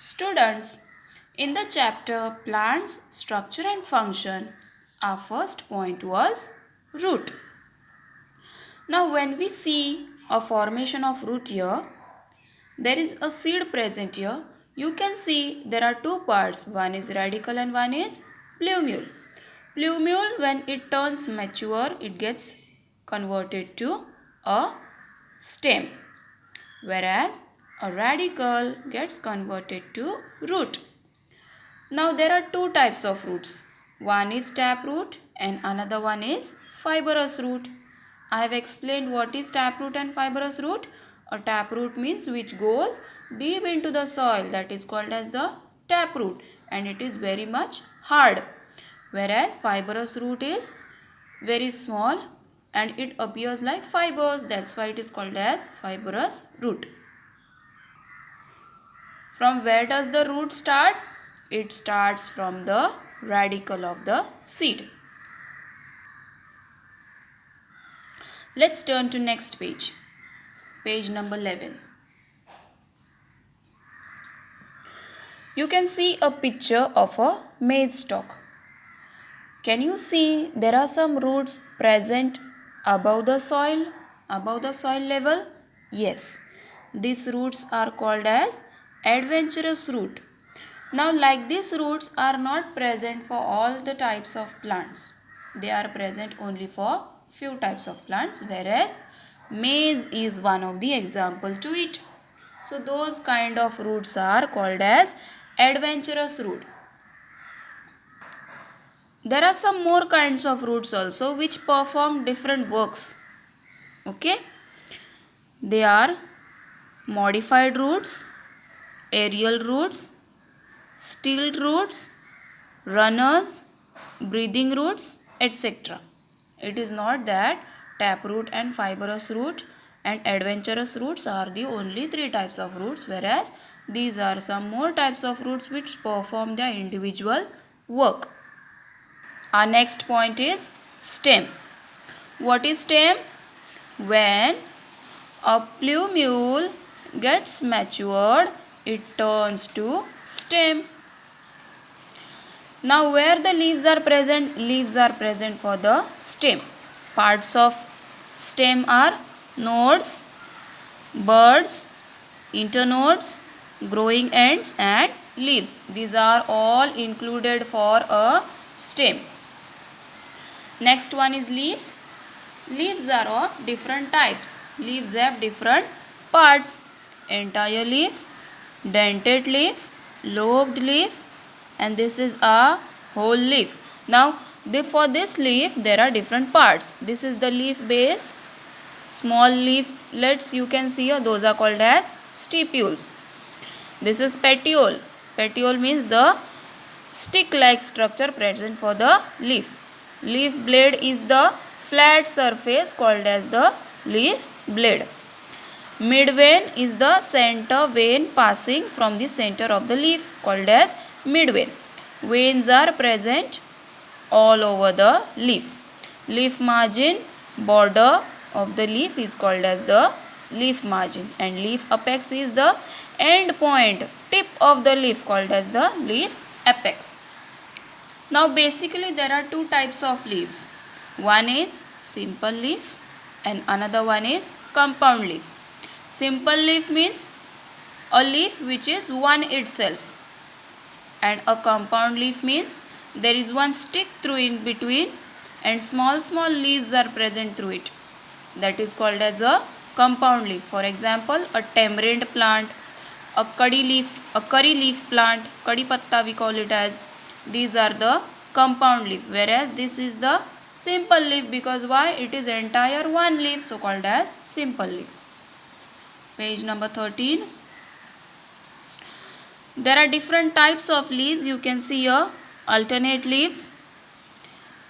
Students, in the chapter Plants, Structure and Function, our first point was root. Now when we see a formation of root here, there is a seed present here. You can see there are two parts, one is radicle and one is plumule. Plumule, when it turns mature, it gets converted to a stem, whereas a radicle gets converted to root. Now there are two types of roots. One is taproot and another one is fibrous root. I have explained what is taproot and fibrous root. A taproot means which goes deep into the soil, that is called as the taproot, and it is very much hard. Whereas fibrous root is very small and it appears like fibers, that's why it is called as fibrous root. From where does the root start? It starts from the radicle of the seed. Let's turn to next page. Page number 11. You can see a picture of a maize stalk. Can you see there are some roots present above the soil level? Yes. These roots are called as adventurous root. Now like these roots are not present for all the types of plants. They are present only for few types of plants, whereas maize is one of the example to it. So those kind of roots are called as adventurous root. There are some more kinds of roots also which perform different works. Okay? They are modified roots, aerial roots, stilled roots, runners, breathing roots, etc. It is not that taproot and fibrous root and adventurous roots are the only three types of roots, whereas these are some more types of roots which perform their individual work. Our next point is stem. What is stem? When a plumule gets matured, it turns to stem. Now where the leaves are present? Leaves are present for the stem. Parts of stem are nodes, buds, internodes, growing ends and leaves. These are all included for a stem. Next one is leaf. Leaves are of different types. Leaves have different parts. Entire leaf, dentate leaf, lobed leaf, and this is a whole leaf. Now for this leaf there are different parts. This is the leaf base. Small leaflets you can see here, those are called as stipules. This is petiole. Petiole means the stick like structure present for the leaf. Leaf blade is the flat surface called as the leaf blade. Midvein is the center vein passing from the center of the leaf called as midvein. Veins are present all over the leaf. Leaf margin, border of the leaf is called as the leaf margin, and leaf apex is the end point, tip of the leaf called as the leaf apex. Now basically there are two types of leaves. One is simple leaf and another one is compound leaf. Simple leaf means a leaf which is one itself, and a compound leaf means there is one stick through in between and small leaves are present through it. That is called as a compound leaf. For example, a tamarind plant, a curry leaf plant, curry patta we call it as. These are the compound leaf, whereas this is the simple leaf because why? It is entire one leaf, so called as simple leaf. Page number 13. There are different types of leaves you can see here. Alternate leaves,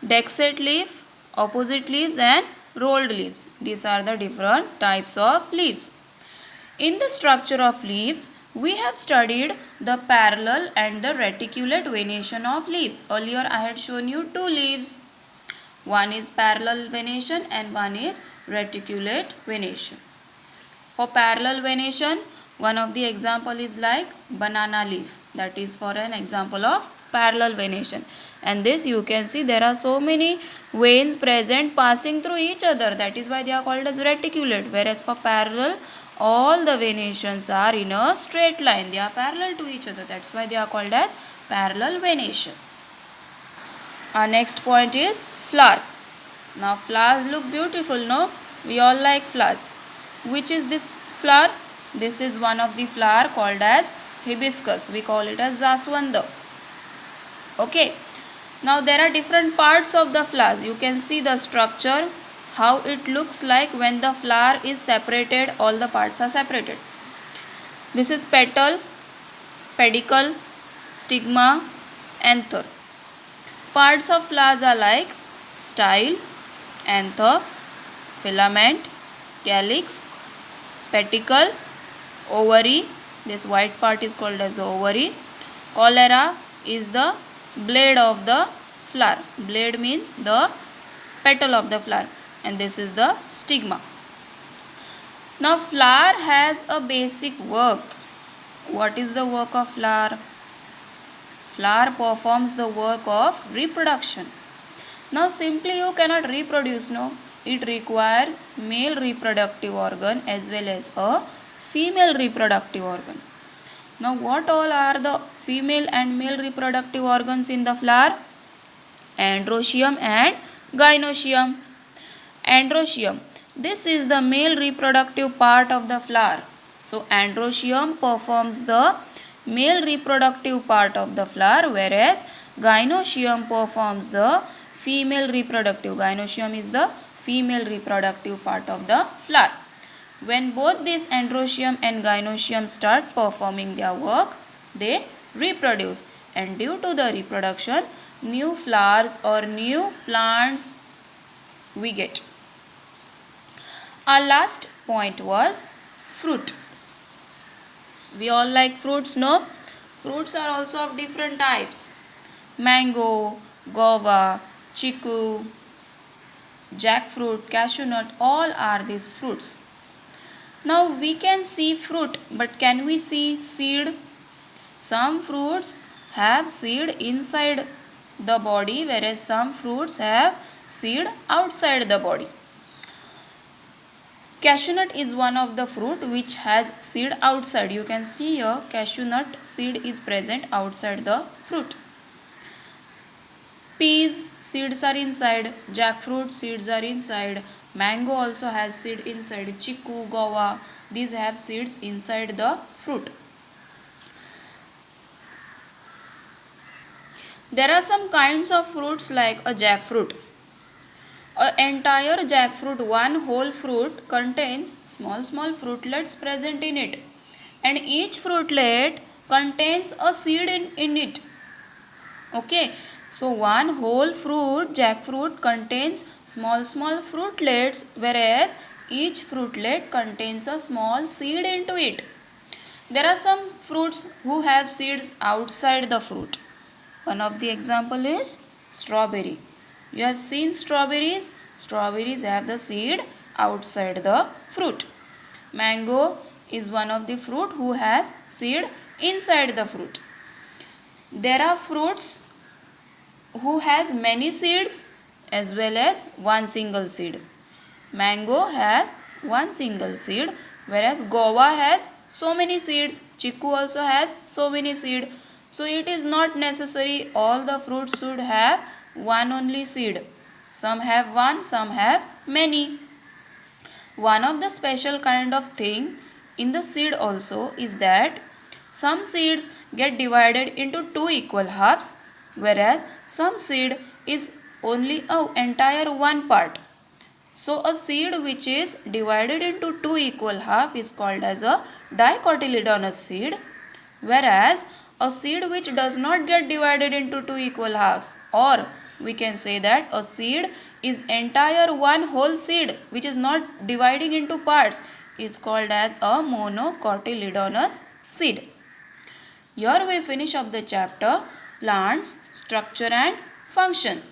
decussate leaf, opposite leaves and rolled leaves. These are the different types of leaves. In the structure of leaves, we have studied the parallel and the reticulate venation of leaves. Earlier I had shown you two leaves. One is parallel venation and one is reticulate venation. For parallel venation, One of the example is like banana leaf, that is for an example of parallel venation. And this you can see there are so many veins present passing through each other, that is why they are called as reticulate. Whereas for parallel, all the venations are in a straight line, they are parallel to each other, that's why they are called as parallel venation. Our next point is flower. Now flowers look beautiful, no? We all like flowers. Which is this flower? This is one of the flower called as hibiscus. We call it as Jaswanda. Okay. Now there are different parts of the flowers. You can see the structure, how it looks like when the flower is separated, all the parts are separated. This is petal, pedicel, stigma, anther. Parts of flowers are like style, anther, filament, calyx, peticle, ovary. This white part is called as the ovary. Corolla is the blade of the flower. Blade means the petal of the flower, and this is the stigma. Now flower has a basic work. What is the work of flower? Flower performs the work of reproduction. Now simply you cannot reproduce, no. It requires male reproductive organ as well as a female reproductive organ. Now what all are the female and male reproductive organs in the flower? Androecium and gynoecium. Androecium, this is the male reproductive part of the flower. So androecium performs the male reproductive part of the flower, whereas gynoecium performs the female reproductive. Gynoecium is the female reproductive part of the flower. When both this androecium and gynoecium start performing their work, they reproduce, and due to the reproduction, new flowers or new plants we get. Our last point was fruit. We all like fruits, no? Fruits are also of different types. Mango, guava, chiku, jackfruit, cashew nut, all are these fruits. Now we can see fruit, but can we see seed? Some fruits have seed inside the body, whereas some fruits have seed outside the body. Cashew nut is one of the fruit which has seed outside. You can see here cashew nut seed is present outside the fruit. Peas seeds are inside, jackfruit seeds are inside, mango also has seed inside, chiku, guava, these have seeds inside the fruit. There are some kinds of fruits like a jackfruit. An entire jackfruit, one whole fruit, contains small fruitlets present in it, and each fruitlet contains a seed in it. Okay, so one whole fruit, jackfruit, contains small fruitlets, whereas each fruitlet contains a small seed into it. There are some fruits who have seeds outside the fruit. One of the example is strawberry. You have seen strawberries. Strawberries have the seed outside the fruit. Mango is one of the fruit who has seed inside the fruit. There are fruits who has many seeds as well as one single seed. Mango has one single seed, whereas guava has so many seeds. Chiku also has so many seeds. So it is not necessary all the fruits should have one only seed. Some have one, some have many. One of the special kind of thing in the seed also is that some seeds get divided into two equal halves, whereas some seed is only an entire one part. So a seed which is divided into two equal halves is called as a dicotyledonous seed, whereas a seed which does not get divided into two equal halves, or we can say that a seed is entire one whole seed which is not dividing into parts, is called as a monocotyledonous seed. Here we finish up the chapter plants, structure and function.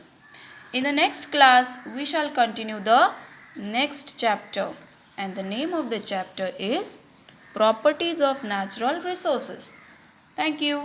In the next class we shall continue the next chapter, and the name of the chapter is properties of natural resources. Thank you.